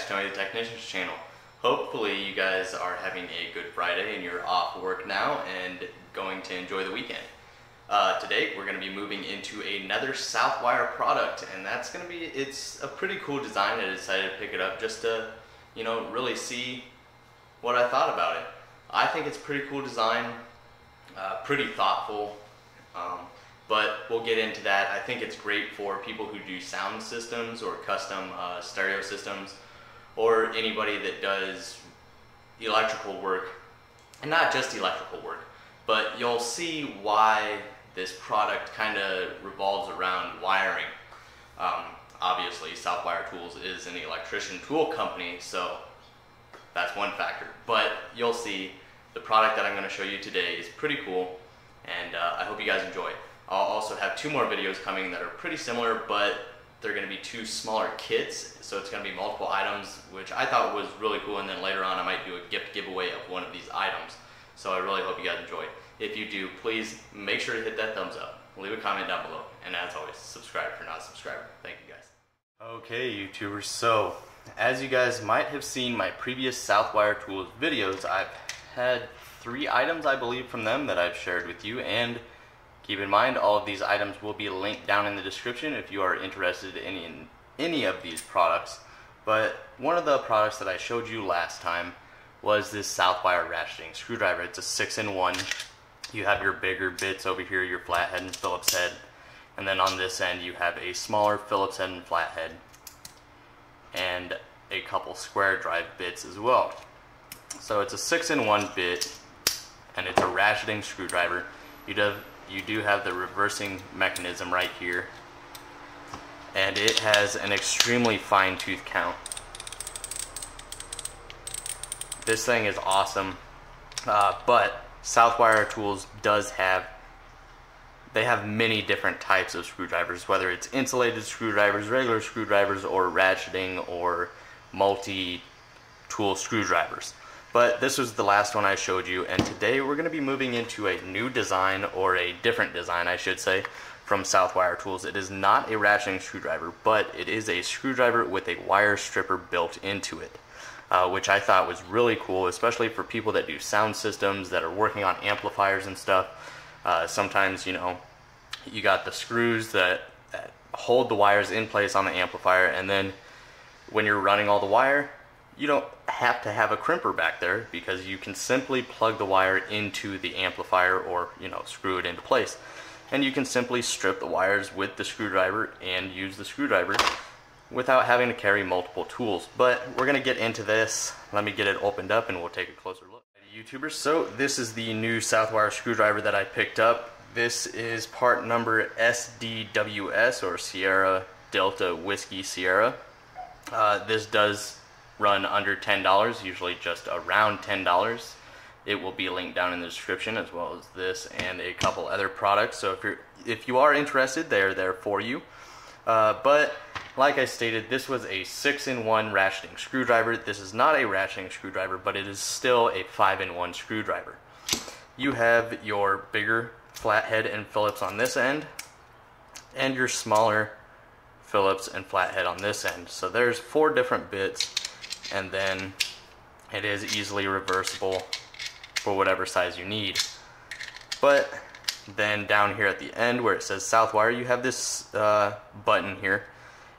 to Tony the Technician's channel. Hopefully you guys are having a good Friday and you're off work now and going to enjoy the weekend. Today we're going to be moving into another Southwire product, and that's going to be, it's a pretty cool design. I decided to pick it up just to, really see what I thought about it. I think it's a pretty cool design, pretty thoughtful. But we'll get into that. I think it's great for people who do sound systems or custom stereo systems, or anybody that does electrical work, and not just electrical work, but you'll see why this product kind of revolves around wiring. Obviously, Southwire Tools is an electrician tool company, so that's one factor. But you'll see the product that I'm going to show you today is pretty cool, and I hope you guys enjoy it. I'll also have two more videos coming that are pretty similar, but they're going to be two smaller kits, so it's going to be multiple items, which I thought was really cool, and then later on I might do a gift giveaway of one of these items. So I really hope you guys enjoy it. If you do, please make sure to hit that thumbs up, leave a comment down below, and as always, subscribe if you're not a subscriber. Thank you guys. Okay, YouTubers, so as you guys might have seen my previous Southwire Tools videos, I've had 3 items, I believe, from them that I've shared with you, and keep in mind, all of these items will be linked down in the description if you are interested in any of these products. But one of the products that I showed you last time was this Southwire ratcheting screwdriver. It's a 6-in-1. You have your bigger bits over here, your flathead and Phillips head. And then on this end you have a smaller Phillips head and flathead. And a couple square drive bits as well. So it's a 6-in-1 bit, and it's a ratcheting screwdriver. You do have the reversing mechanism right here, and it has an extremely fine tooth count. This thing is awesome, but Southwire Tools they have many different types of screwdrivers, whether it's insulated screwdrivers, regular screwdrivers, or ratcheting or multi-tool screwdrivers. But this was the last one I showed you, and today we're going to be moving into a new design, or a different design I should say, from Southwire Tools. It is not a ratcheting screwdriver, but it is a screwdriver with a wire stripper built into it, which I thought was really cool, especially for people that do sound systems, that are working on amplifiers and stuff. Sometimes, you got the screws that hold the wires in place on the amplifier, and then when you're running all the wire, you don't have to have a crimper back there, because you can simply plug the wire into the amplifier, or screw it into place, and you can simply strip the wires with the screwdriver and use the screwdriver without having to carry multiple tools. But we're gonna get into this. Let me get it opened up and we'll take a closer look. YouTubers, so this is the new Southwire screwdriver that I picked up. This is part number SDWS, or Sierra Delta Whiskey Sierra. This does run under $10, usually just around $10. It will be linked down in the description, as well as this and a couple other products. So if you are interested, they're there for you. But like I stated, this was a 6-in-1 ratcheting screwdriver. This is not a ratcheting screwdriver, but it is still a 5-in-1 screwdriver. You have your bigger flathead and Phillips on this end, and your smaller Phillips and flathead on this end. So there's 4 different bits, and then it is easily reversible for whatever size you need. But then down here at the end where it says Southwire, you have this button here,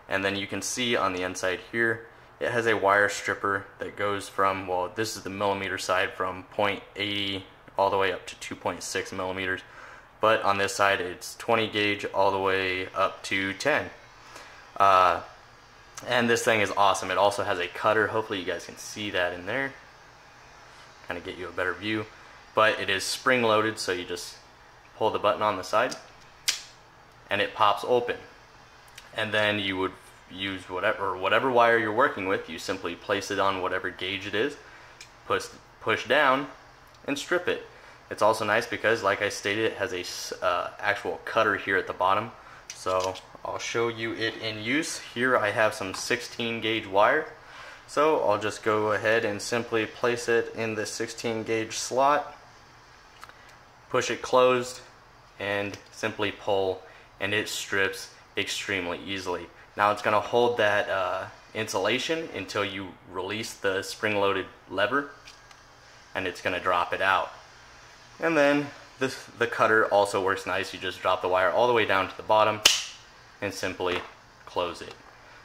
and then you can see on the inside here it has a wire stripper that goes from, well, this is the millimeter side, from 0.80 all the way up to 2.6 millimeters, but on this side it's 20 gauge all the way up to 10. And this thing is awesome. It also has a cutter. Hopefully you guys can see that in there, kind of get you a better view. But it is spring loaded, so you just pull the button on the side and it pops open, and then you would use whatever wire you're working with. You simply place it on whatever gauge it is, push down and strip it. It's also nice because, like I stated, it has a actual cutter here at the bottom. So I'll show you it in use. Here I have some 16 gauge wire, so I'll just go ahead and simply place it in the 16 gauge slot, push it closed, and simply pull, and it strips extremely easily. Now it's going to hold that insulation until you release the spring-loaded lever, and it's going to drop it out. And then the cutter also works nice. You just drop the wire all the way down to the bottom and simply close it.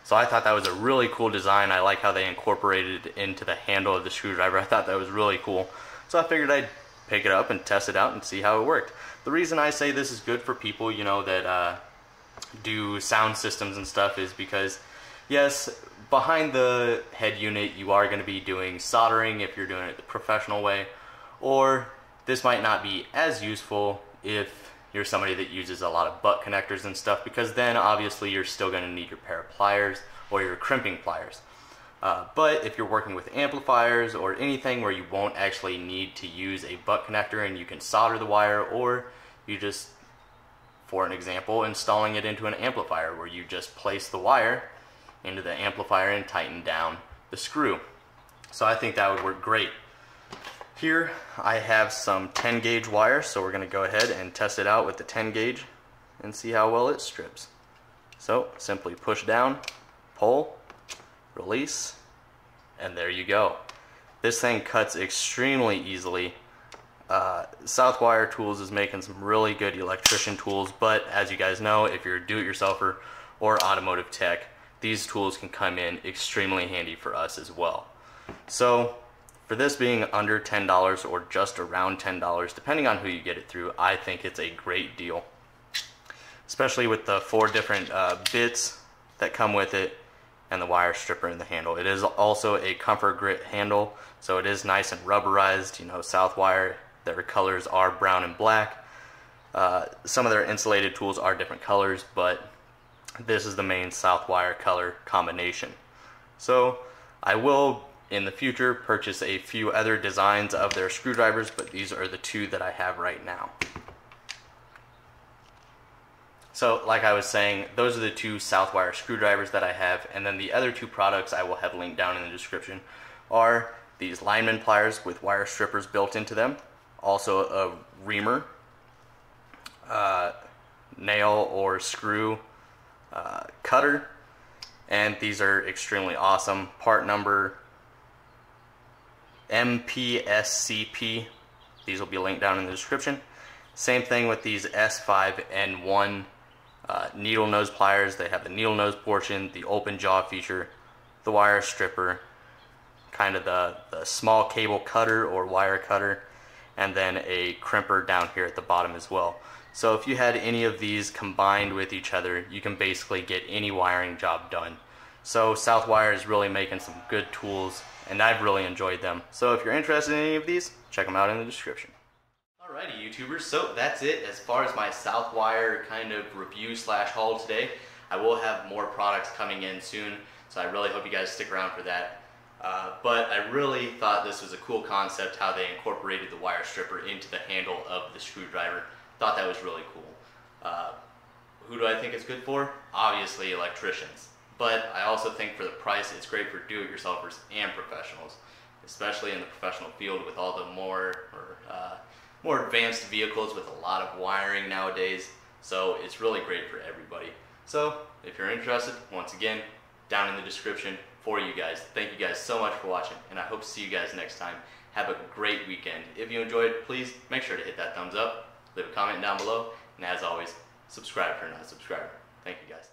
So I thought that was a really cool design. I like how they incorporated it into the handle of the screwdriver. I thought that was really cool. So I figured I'd pick it up and test it out and see how it worked. The reason I say this is good for people, you know, that do sound systems and stuff is because, yes, behind the head unit you are going to be doing soldering if you're doing it the professional way, or this might not be as useful if you're somebody that uses a lot of butt connectors and stuff, because then obviously you're still going to need your pair of pliers or your crimping pliers. But if you're working with amplifiers or anything where you won't actually need to use a butt connector and you can solder the wire, or you just, for an example, installing it into an amplifier where you just place the wire into the amplifier and tighten down the screw. So I think that would work great. Here I have some 10 gauge wire, so we're going to go ahead and test it out with the 10 gauge and see how well it strips. So simply push down, pull, release, and there you go. This thing cuts extremely easily. Southwire Tools is making some really good electrician tools, but as you guys know, if you're a do-it-yourselfer or automotive tech, these tools can come in extremely handy for us as well. So for this being under $10 or just around $10, depending on who you get it through, I think it's a great deal. Especially with the 4 different bits that come with it and the wire stripper and the handle. It is also a comfort grit handle, so it is nice and rubberized. You know, Southwire, their colors are brown and black. Some of their insulated tools are different colors, but this is the main Southwire color combination. So I will in the future purchase a few other designs of their screwdrivers, but these are the 2 that I have right now. So like I was saying, those are the 2 Southwire screwdrivers that I have, and then the other 2 products I will have linked down in the description are these lineman pliers with wire strippers built into them, also a reamer, nail or screw cutter, and these are extremely awesome. Part number MPSCP. These will be linked down in the description. Same thing with these S5N1 needle nose pliers. They have the needle nose portion, the open jaw feature, the wire stripper, kind of the small cable cutter or wire cutter, and then a crimper down here at the bottom as well. So if you had any of these combined with each other, you can basically get any wiring job done. So Southwire is really making some good tools, and I've really enjoyed them. So if you're interested in any of these, check them out in the description. Alrighty YouTubers, so that's it as far as my Southwire kind of review slash haul today. I will have more products coming in soon, so I really hope you guys stick around for that. But I really thought this was a cool concept, how they incorporated the wire stripper into the handle of the screwdriver. Thought that was really cool. Who do I think it's good for? Obviously electricians. But I also think for the price, it's great for do-it-yourselfers and professionals, especially in the professional field with all the more advanced vehicles with a lot of wiring nowadays. So it's really great for everybody. So if you're interested, once again, down in the description for you guys. Thank you guys so much for watching, and I hope to see you guys next time. Have a great weekend. If you enjoyed, please make sure to hit that thumbs up, leave a comment down below, and as always, subscribe if you're not a subscriber. Thank you guys.